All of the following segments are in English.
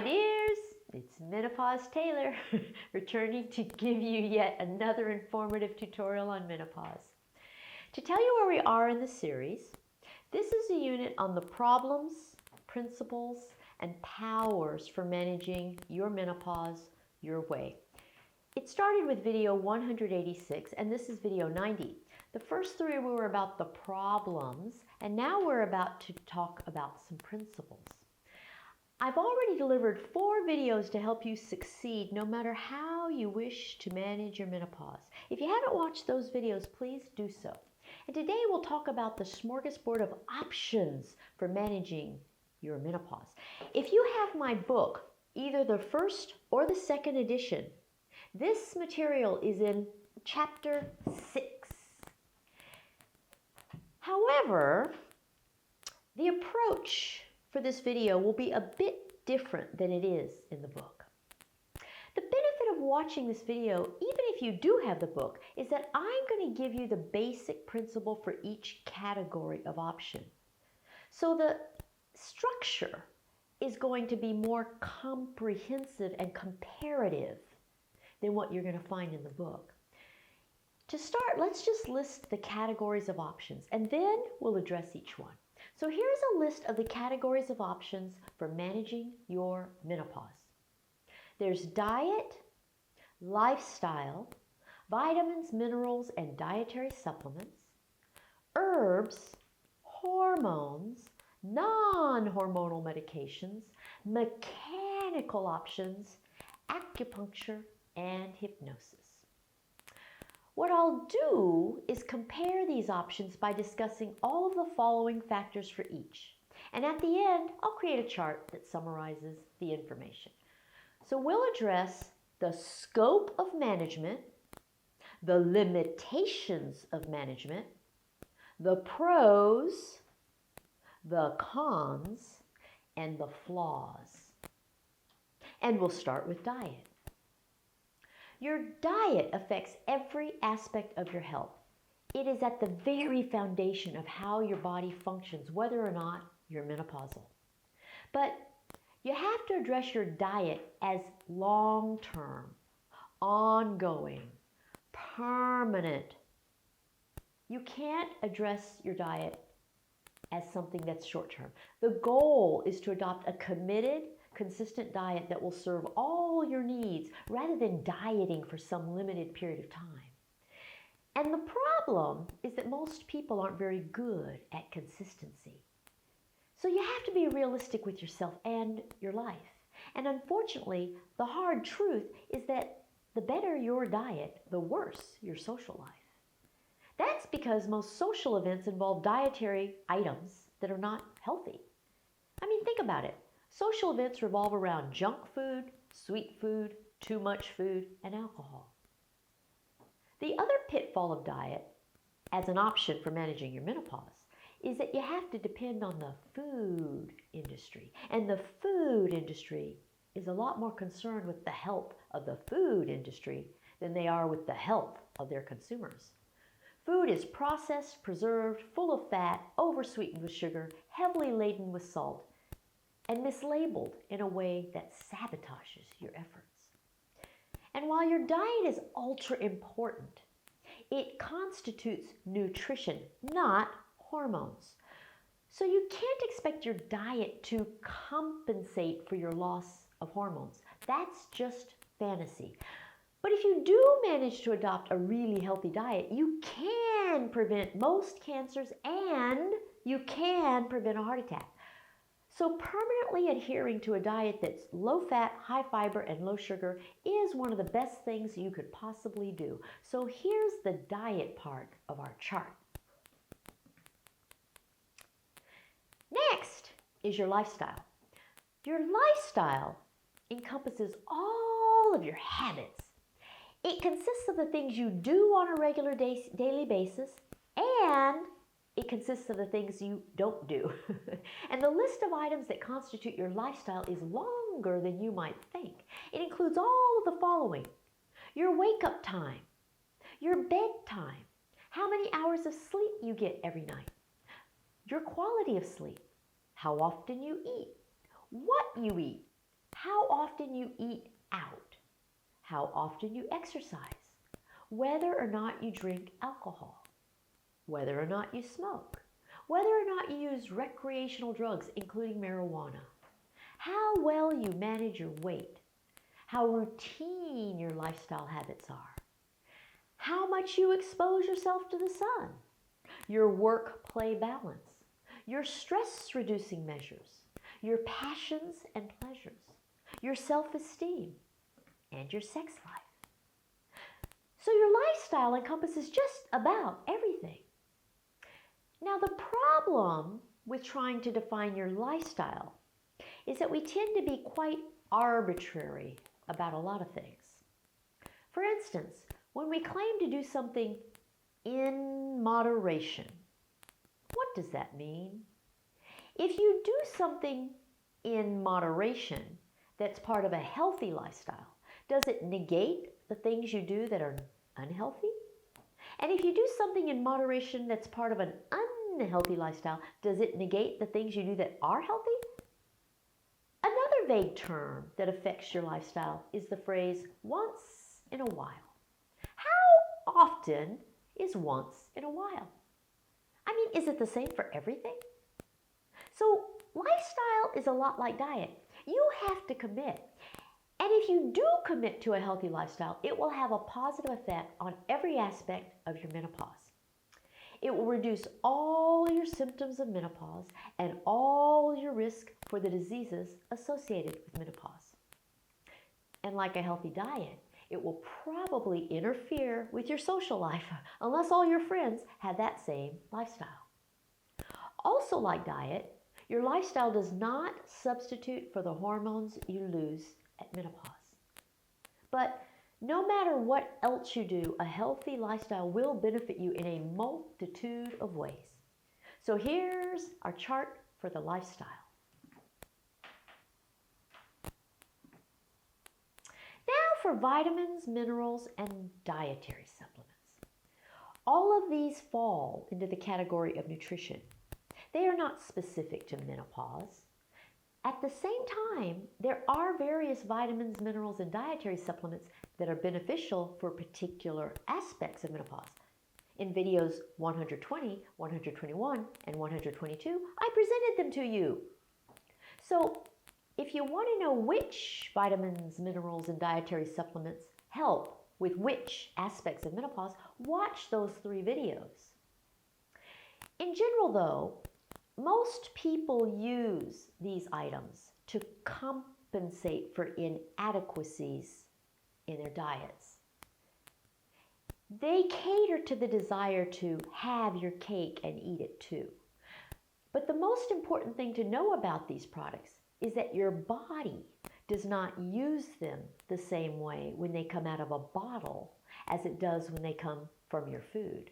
dears, it's Menopause Taylor, returning to give you yet another informative tutorial on menopause. To tell you where we are in the series, this is a unit on the problems, principles, and powers for managing your menopause your way. It started with video 186, and this is video 90. The first three were about the problems, and now we're about to talk about some principles. I've already delivered 4 videos to help you succeed no matter how you wish to manage your menopause. If you haven't watched those videos, please do so. And today we'll talk about the smorgasbord of options for managing your menopause. If you have my book, either the first or the second edition, this material is in chapter 6. However, the approach for this video will be a bit different than it is in the book. The benefit of watching this video, even if you do have the book, is that I'm going to give you the basic principle for each category of option. So the structure is going to be more comprehensive and comparative than what you're going to find in the book. To start, let's just list the categories of options, and then we'll address each one. So here's a list of the categories of options for managing your menopause. There's diet, lifestyle, vitamins, minerals, and dietary supplements, herbs, hormones, non-hormonal medications, mechanical options, acupuncture, and hypnosis. What I'll do is compare these options by discussing all of the following factors for each. And at the end, I'll create a chart that summarizes the information. So we'll address the scope of management, the limitations of management, the pros, the cons, and the flaws. And we'll start with diet. Your diet affects every aspect of your health. It is at the very foundation of how your body functions, whether or not you're menopausal. But you have to address your diet as long-term, ongoing, permanent. You can't address your diet as something that's short-term. The goal is to adopt a committed, consistent diet that will serve all your needs rather than dieting for some limited period of time. And the problem is that most people aren't very good at consistency. So you have to be realistic with yourself and your life. And unfortunately, the hard truth is that the better your diet, the worse your social life. That's because most social events involve dietary items that are not healthy. I mean, think about it. Social events revolve around junk food, sweet food, too much food, and alcohol. The other pitfall of diet, as an option for managing your menopause, is that you have to depend on the food industry. And the food industry is a lot more concerned with the health of the food industry than they are with the health of their consumers. Food is processed, preserved, full of fat, oversweetened with sugar, heavily laden with salt, and mislabeled in a way that sabotages your efforts. And while your diet is ultra important, it constitutes nutrition, not hormones. So you can't expect your diet to compensate for your loss of hormones. That's just fantasy. But if you do manage to adopt a really healthy diet, you can prevent most cancers and you can prevent a heart attack. So permanently adhering to a diet that's low fat, high fiber, and low sugar is one of the best things you could possibly do. So here's the diet part of our chart. Next is your lifestyle. Your lifestyle encompasses all of your habits. It consists of the things you do on a regular daily basis, and it consists of the things you don't do. And the list of items that constitute your lifestyle is longer than you might think. It includes all of the following: your wake-up time, your bedtime, how many hours of sleep you get every night, your quality of sleep, how often you eat, what you eat, how often you eat out, how often you exercise, whether or not you drink alcohol, whether or not you smoke, whether or not you use recreational drugs, including marijuana, how well you manage your weight, how routine your lifestyle habits are, how much you expose yourself to the sun, your work-play balance, your stress-reducing measures, your passions and pleasures, your self-esteem, and your sex life. So your lifestyle encompasses just about everything. Now, the problem with trying to define your lifestyle is that we tend to be quite arbitrary about a lot of things. For instance, when we claim to do something in moderation, what does that mean? If you do something in moderation that's part of a healthy lifestyle, does it negate the things you do that are unhealthy? And if you do something in moderation that's part of an unhealthy lifestyle, does it negate the things you do that are healthy? Another vague term that affects your lifestyle is the phrase once in a while. How often is once in a while? I mean, is it the same for everything? So lifestyle is a lot like diet. You have to commit. And if you do commit to a healthy lifestyle, it will have a positive effect on every aspect of your menopause. It will reduce all your symptoms of menopause and all your risk for the diseases associated with menopause. And like a healthy diet, it will probably interfere with your social life unless all your friends have that same lifestyle. Also like diet, your lifestyle does not substitute for the hormones you lose at menopause. But no matter what else you do, a healthy lifestyle will benefit you in a multitude of ways. So here's our chart for the lifestyle. Now for vitamins, minerals, and dietary supplements. All of these fall into the category of nutrition. They are not specific to menopause. At the same time, there are various vitamins, minerals, and dietary supplements that are beneficial for particular aspects of menopause. In videos 120, 121, and 122, I presented them to you. So if you want to know which vitamins, minerals, and dietary supplements help with which aspects of menopause, watch those 3 videos. In general, though, most people use these items to compensate for inadequacies in their diets. They cater to the desire to have your cake and eat it too. But the most important thing to know about these products is that your body does not use them the same way when they come out of a bottle as it does when they come from your food.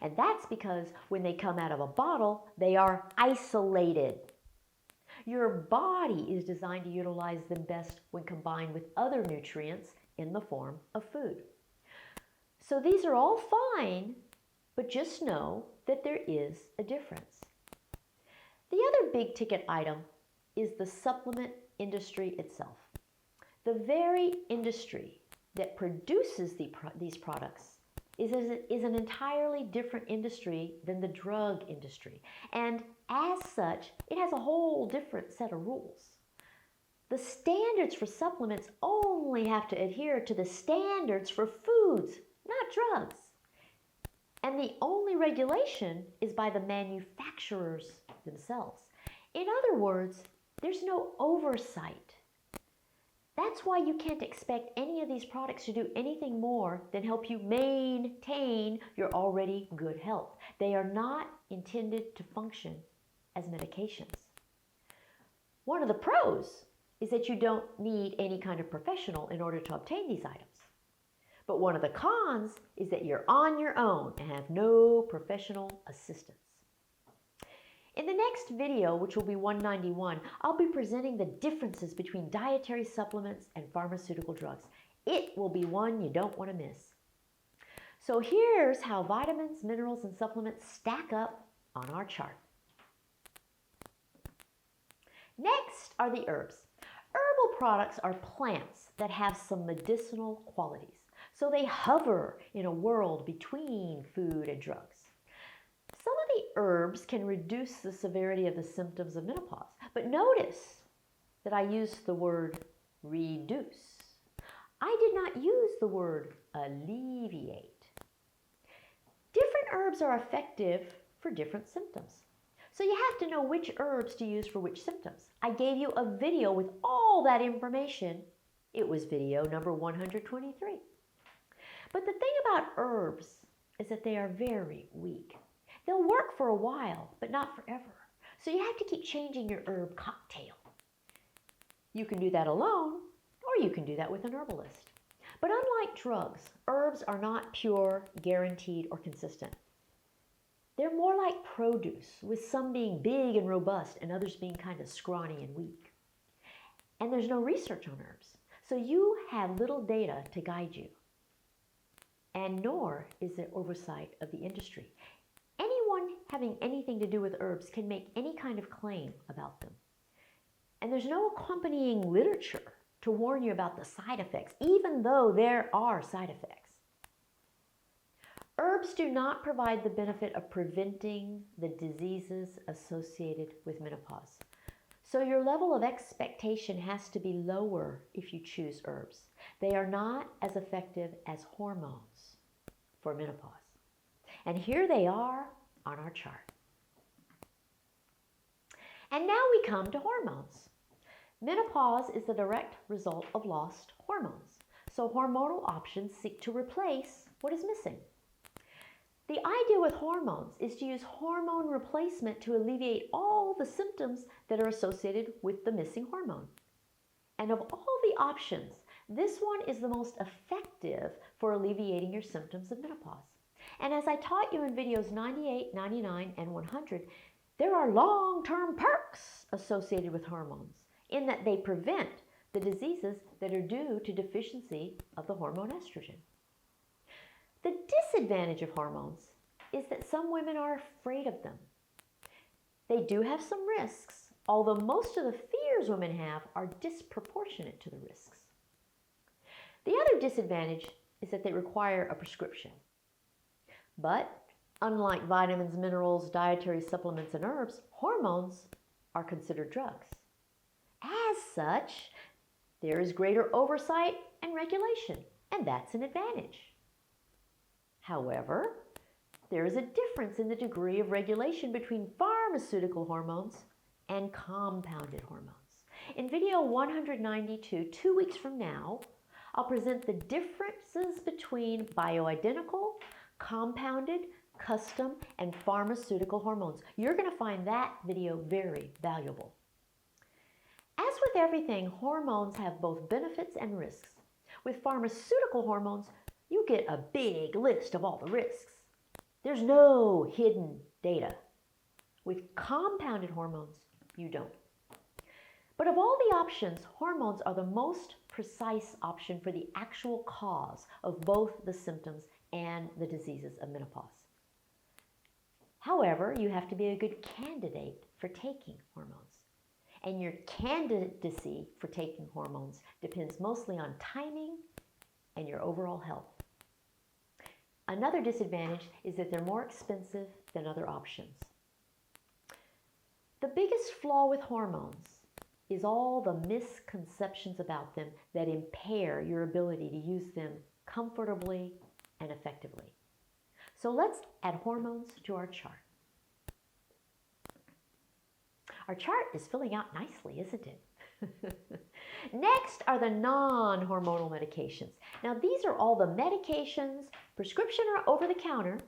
And that's because when they come out of a bottle, they are isolated. Your body is designed to utilize them best when combined with other nutrients in the form of food. So these are all fine, but just know that there is a difference. The other big ticket item is the supplement industry itself. The very industry that produces these products is an entirely different industry than the drug industry. And as such, it has a whole different set of rules. The standards for supplements only have to adhere to the standards for foods, not drugs. And the only regulation is by the manufacturers themselves. In other words, there's no oversight. That's why you can't expect any of these products to do anything more than help you maintain your already good health. They are not intended to function as medications. One of the pros is that you don't need any kind of professional in order to obtain these items. But one of the cons is that you're on your own and have no professional assistance. In the next video, which will be 191, I'll be presenting the differences between dietary supplements and pharmaceutical drugs. It will be one you don't want to miss. So here's how vitamins, minerals, and supplements stack up on our chart. Next are the herbs. Herbal products are plants that have some medicinal qualities, so they hover in a world between food and drugs. Some of the herbs can reduce the severity of the symptoms of menopause, but notice that I used the word reduce. I did not use the word alleviate. Different herbs are effective for different symptoms. So you have to know which herbs to use for which symptoms. I gave you a video with all that information. It was video number 123. But the thing about herbs is that they are very weak. They'll work for a while, but not forever. So you have to keep changing your herb cocktail. You can do that alone, or you can do that with an herbalist. But unlike drugs, herbs are not pure, guaranteed, or consistent. They're more like produce, with some being big and robust and others being kind of scrawny and weak. And there's no research on herbs, so you have little data to guide you. And nor is there oversight of the industry. Anyone having anything to do with herbs can make any kind of claim about them. And there's no accompanying literature to warn you about the side effects, even though there are side effects. Herbs do not provide the benefit of preventing the diseases associated with menopause. So your level of expectation has to be lower if you choose herbs. They are not as effective as hormones for menopause. And here they are on our chart. And now we come to hormones. Menopause is the direct result of lost hormones. So hormonal options seek to replace what is missing. The idea with hormones is to use hormone replacement to alleviate all the symptoms that are associated with the missing hormone. And of all the options, this one is the most effective for alleviating your symptoms of menopause. And as I taught you in videos 98, 99, and 100, there are long-term perks associated with hormones in that they prevent the diseases that are due to deficiency of the hormone estrogen. The disadvantage of hormones is that some women are afraid of them. They do have some risks, although most of the fears women have are disproportionate to the risks. The other disadvantage is that they require a prescription. But unlike vitamins, minerals, dietary supplements, and herbs, hormones are considered drugs. As such, there is greater oversight and regulation, and that's an advantage. However, there is a difference in the degree of regulation between pharmaceutical hormones and compounded hormones. In video 192, 2 weeks from now, I'll present the differences between bioidentical, compounded, custom, and pharmaceutical hormones. You're going to find that video very valuable. As with everything, hormones have both benefits and risks. With pharmaceutical hormones, you get a big list of all the risks. There's no hidden data. With compounded hormones, you don't. But of all the options, hormones are the most precise option for the actual cause of both the symptoms and the diseases of menopause. However, you have to be a good candidate for taking hormones. And your candidacy for taking hormones depends mostly on timing and your overall health. Another disadvantage is that they're more expensive than other options. The biggest flaw with hormones is all the misconceptions about them that impair your ability to use them comfortably and effectively. So let's add hormones to our chart. Our chart is filling out nicely, isn't it? Next are the non-hormonal medications. Now these are all the medications, prescription or over-the-counter,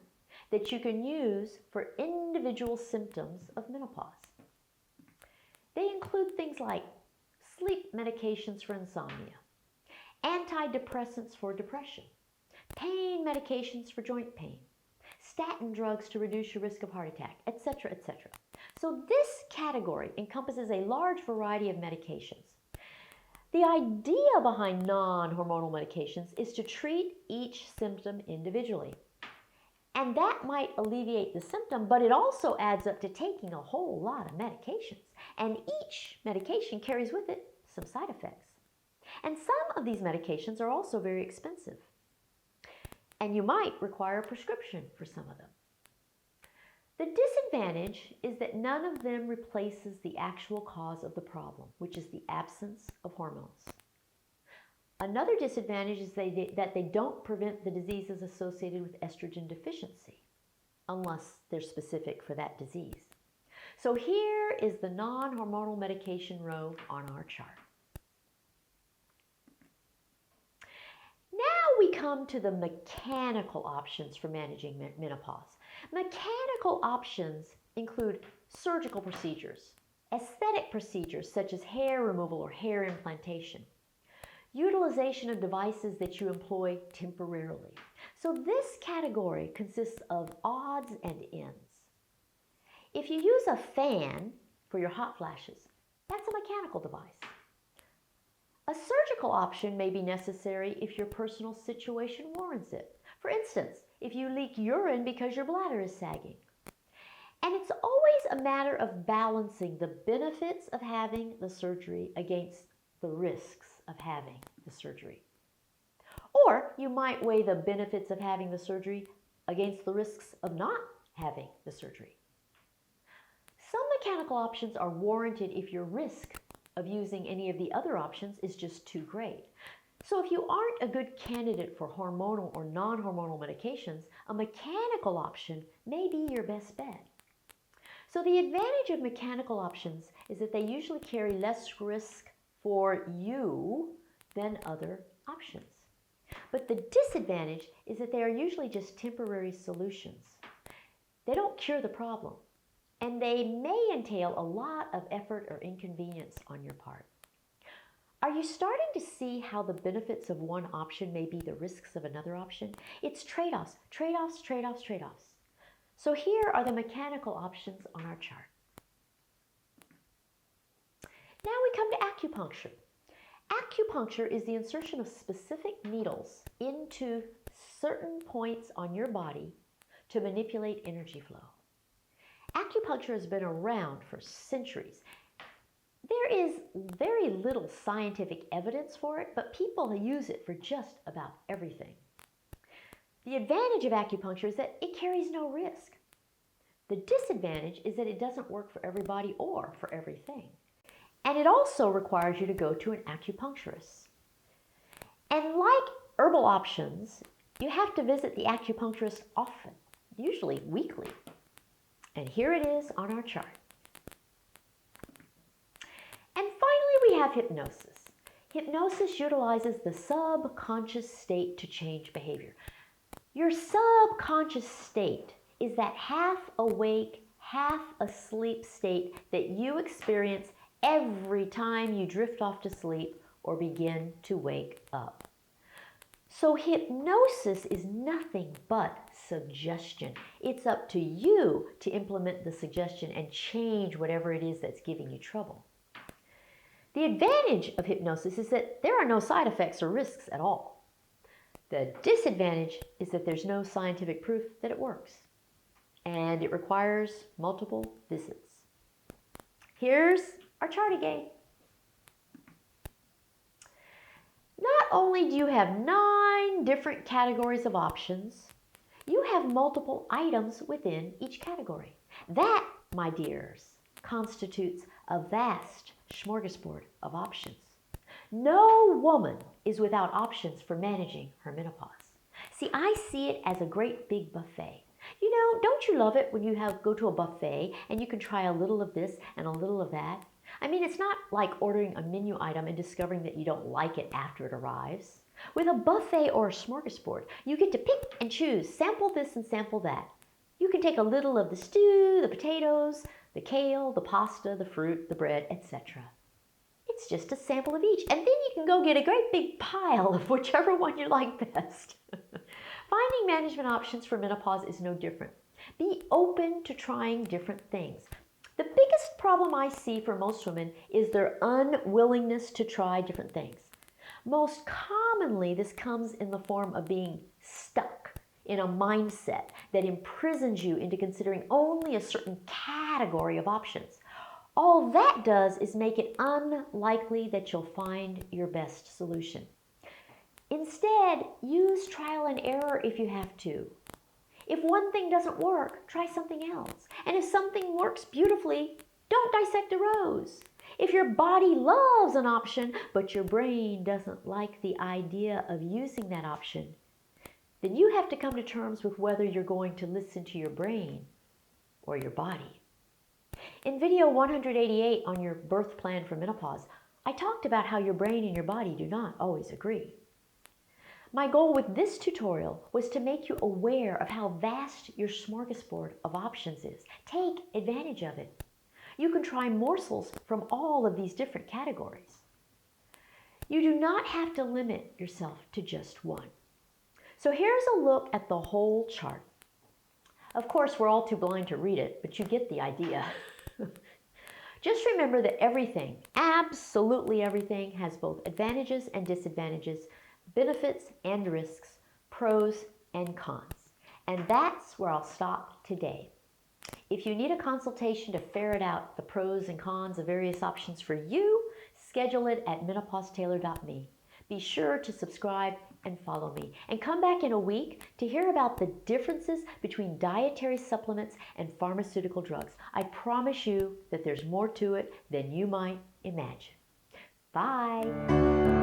that you can use for individual symptoms of menopause. They include things like sleep medications for insomnia, antidepressants for depression, pain medications for joint pain, statin drugs to reduce your risk of heart attack, etc., etc. So this category encompasses a large variety of medications. The idea behind non-hormonal medications is to treat each symptom individually. And that might alleviate the symptom, but it also adds up to taking a whole lot of medications. And each medication carries with it some side effects. And some of these medications are also very expensive. And you might require a prescription for some of them. The disadvantage is that none of them replaces the actual cause of the problem, which is the absence of hormones. Another disadvantage is that they don't prevent the diseases associated with estrogen deficiency, unless they're specific for that disease. So here is the non-hormonal medication row on our chart. Now we come to the mechanical options for managing menopause. Mechanical options include surgical procedures, aesthetic procedures such as hair removal or hair implantation, utilization of devices that you employ temporarily. So this category consists of odds and ends. If you use a fan for your hot flashes, that's a mechanical device. A surgical option may be necessary if your personal situation warrants it. For instance, if you leak urine because your bladder is sagging. And it's always a matter of balancing the benefits of having the surgery against the risks of having the surgery. Or you might weigh the benefits of having the surgery against the risks of not having the surgery. Some mechanical options are warranted if your risk of using any of the other options is just too great. So if you aren't a good candidate for hormonal or non-hormonal medications, a mechanical option may be your best bet. So the advantage of mechanical options is that they usually carry less risk for you than other options. But the disadvantage is that they are usually just temporary solutions. They don't cure the problem, and they may entail a lot of effort or inconvenience on your part. Are you starting to see how the benefits of one option may be the risks of another option? It's trade-offs, trade-offs, trade-offs, trade-offs. So here are the mechanical options on our chart. Now we come to acupuncture. Acupuncture is the insertion of specific needles into certain points on your body to manipulate energy flow. Acupuncture has been around for centuries. There is very little scientific evidence for it, but people use it for just about everything. The advantage of acupuncture is that it carries no risk. The disadvantage is that it doesn't work for everybody or for everything. And it also requires you to go to an acupuncturist. And like herbal options, you have to visit the acupuncturist often, usually weekly. And here it is on our chart. And finally, we have hypnosis. Hypnosis utilizes the subconscious state to change behavior. Your subconscious state is that half awake, half asleep state that you experience every time you drift off to sleep or begin to wake up. So hypnosis is nothing but suggestion. It's up to you to implement the suggestion and change whatever it is that's giving you trouble. The advantage of hypnosis is that there are no side effects or risks at all. The disadvantage is that there's no scientific proof that it works, and it requires multiple visits. Here's our chart again. Not only do you have 9 different categories of options, you have multiple items within each category. That, my dears, constitutes a vast smorgasbord of options. No woman is without options for managing her menopause. See, I see it as a great big buffet. You know, don't you love it when you go to a buffet and you can try a little of this and a little of that? I mean, it's not like ordering a menu item and discovering that you don't like it after it arrives. With a buffet or a smorgasbord, you get to pick and choose, sample this and sample that. You can take a little of the stew, the potatoes, the kale, the pasta, the fruit, the bread, etc. It's just a sample of each, and then you can go get a great big pile of whichever one you like best. Finding management options for menopause is no different. Be open to trying different things. The biggest problem I see for most women is their unwillingness to try different things. Most commonly, this comes in the form of being stuck in a mindset that imprisons you into considering only a certain category of options. All that does is make it unlikely that you'll find your best solution. Instead, use trial and error if you have to. If one thing doesn't work, try something else. And if something works beautifully, don't dissect a rose. If your body loves an option, but your brain doesn't like the idea of using that option, then you have to come to terms with whether you're going to listen to your brain or your body. In video 188 on your birth plan for menopause, I talked about how your brain and your body do not always agree. My goal with this tutorial was to make you aware of how vast your smorgasbord of options is. Take advantage of it. You can try morsels from all of these different categories. You do not have to limit yourself to just one. So here's a look at the whole chart. Of course, we're all too blind to read it, but you get the idea. Just remember that everything, absolutely everything, has both advantages and disadvantages, benefits and risks, pros and cons. And that's where I'll stop today. If you need a consultation to ferret out the pros and cons of various options for you, schedule it at menopausetailor.me. Be sure to subscribe and follow me. And come back in a week to hear about the differences between dietary supplements and pharmaceutical drugs. I promise you that there's more to it than you might imagine. Bye.